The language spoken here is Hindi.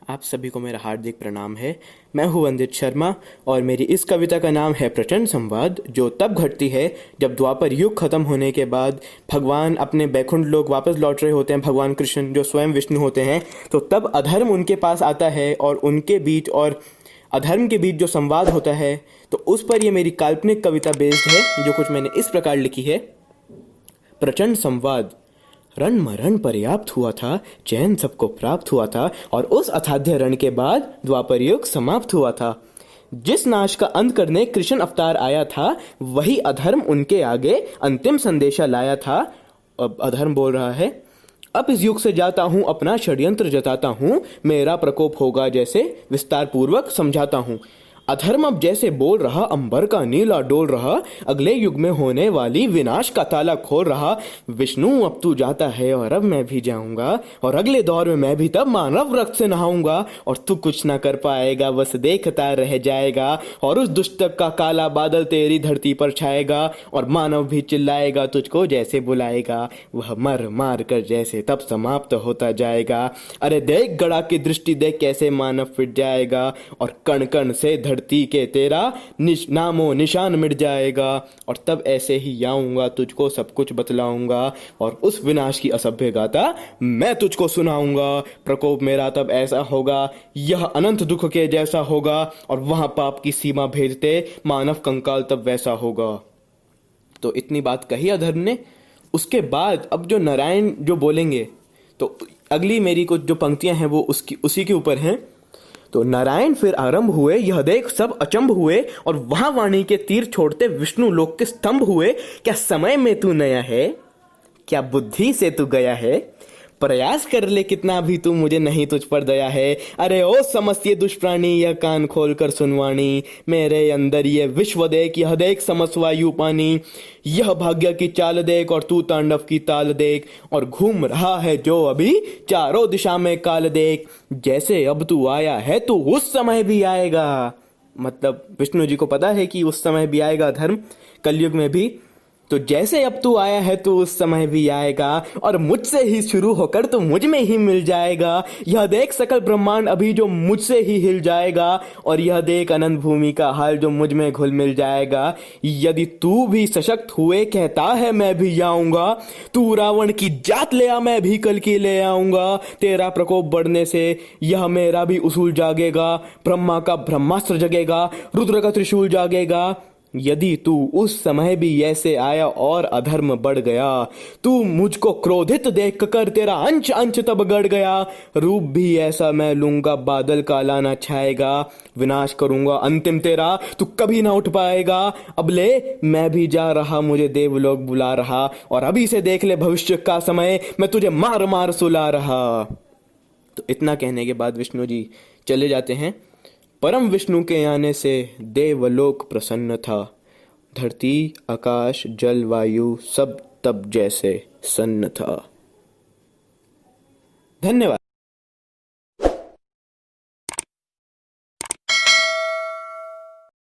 आप सभी को मेरा हार्दिक प्रणाम है। मैं हूँ वंदित शर्मा और मेरी इस कविता का नाम है प्रचंड संवाद, जो तब घटती है जब द्वापर युग खत्म होने के बाद भगवान अपने बैकुंठ लोक वापस लौट रहे होते हैं। भगवान कृष्ण जो स्वयं विष्णु होते हैं, तो तब अधर्म उनके पास आता है और उनके बीच और अधर्म के बीच जो संवाद होता है, तो उस पर ये मेरी काल्पनिक कविता बेस्ड है, जो कुछ मैंने इस प्रकार लिखी है। प्रचंड संवाद। रण मरण पर्याप्त हुआ था, चैन सबको प्राप्त हुआ था, और उस असाध्य रण के बाद द्वापर युग समाप्त हुआ था। जिस नाश का अंत करने कृष्ण अवतार आया था, वही अधर्म उनके आगे अंतिम संदेशा लाया था। अब अधर्म बोल रहा है, अब इस युग से जाता हूं, अपना षड्यंत्र जताता हूं, मेरा प्रकोप होगा जैसे विस्तार पूर्वक समझाता हूं। अधर्म अब जैसे बोल रहा, अंबर का नीला डोल रहा, अगले युग में होने वाली विनाश का ताला खोल रहा। विष्णु अब तू जाता है और अब मैं भी जाऊंगा, और अगले दौर में मैं भी तब मानव रक्त से नहाऊंगा, और तू कुछ ना कर पाएगा, बस देखता रह जाएगा, और उस दुष्ट का काला बादल तेरी धरती पर छाएगा, और मानव भी चिल्लाएगा तुझको जैसे बुलाएगा, वह मर मार कर जैसे तब समाप्त होता जाएगा। अरे देख गड़ा की दृष्टि देख, कैसे मानव फिट जाएगा, और कण कण से धरती के तेरा नामो निशान मिट जाएगा, और तब ऐसे ही आऊंगा, तुझको सब कुछ बतलाऊंगा, और उस विनाश की असभ्य गाथा मैं तुझको सुनाऊंगा। प्रकोप मेरा तब ऐसा होगा, यह अनंत दुख के जैसा होगा, और वहां पाप की सीमा भेजते मानव कंकाल तब वैसा होगा। तो इतनी बात कही अधर्म ने। उसके बाद अब जो नारायण जो बोलेंगे, तो अगली मेरी कुछ जो पंक्तियां हैं वो उसी के ऊपर हैं। तो नारायण फिर आरंभ हुए, यह देख सब अचंभ हुए, और वहां वाणी के तीर छोड़ते विष्णु लोक के स्तंभ हुए। क्या समय में तू नया है, क्या बुद्धि से तू गया है, प्रयास कर ले कितना भी तू, मुझे नहीं तुझ पर दया है। अरे ओ समस्त दुष्प्राणी, यह कान खोल कर सुनवाणी, मेरे अंदर ये विश्व देख, यह देख समस्त वायु पानी, यह भाग्य की चाल देख और तू तांडव की ताल देख, और घूम रहा है जो अभी चारों दिशा में काल देख, जैसे अब तू आया है तू उस समय भी आएगा। मतलब विष्णु जी को पता है कि उस समय भी आएगा धर्म, कलयुग में भी। तो जैसे अब तू आया है तो उस समय भी आएगा, और मुझसे ही शुरू होकर तो मुझ में ही मिल जाएगा। यह देख सकल ब्रह्मांड अभी जो मुझसे ही हिल जाएगा, और यह देख अनंत भूमि का हाल जो मुझ में घुल मिल जाएगा। यदि तू भी सशक्त हुए कहता है मैं भी आऊंगा, तू रावण की जात ले आ, मैं भी कल की ले आऊंगा। तेरा प्रकोप बढ़ने से यह मेरा भी उसूल जागेगा, ब्रह्मा का ब्रह्मास्त्र जगेगा, रुद्र का त्रिशूल जागेगा। यदि तू उस समय भी ऐसे आया और अधर्म बढ़ गया, तू मुझको क्रोधित देख कर तेरा अंश अंश तब गड़ गया। रूप भी ऐसा मैं लूंगा, बादल काला ना छाएगा, विनाश करूंगा अंतिम तेरा, तू कभी ना उठ पाएगा। अब ले मैं भी जा रहा, मुझे देवलोक बुला रहा, और अभी से देख ले भविष्य का समय, मैं तुझे मार मार सुला रहा। तो इतना कहने के बाद विष्णु जी चले जाते हैं। परम विष्णु के आने से देवलोक प्रसन्न था, धरती आकाश जल वायु सब तब जैसे सन्न था। धन्यवाद।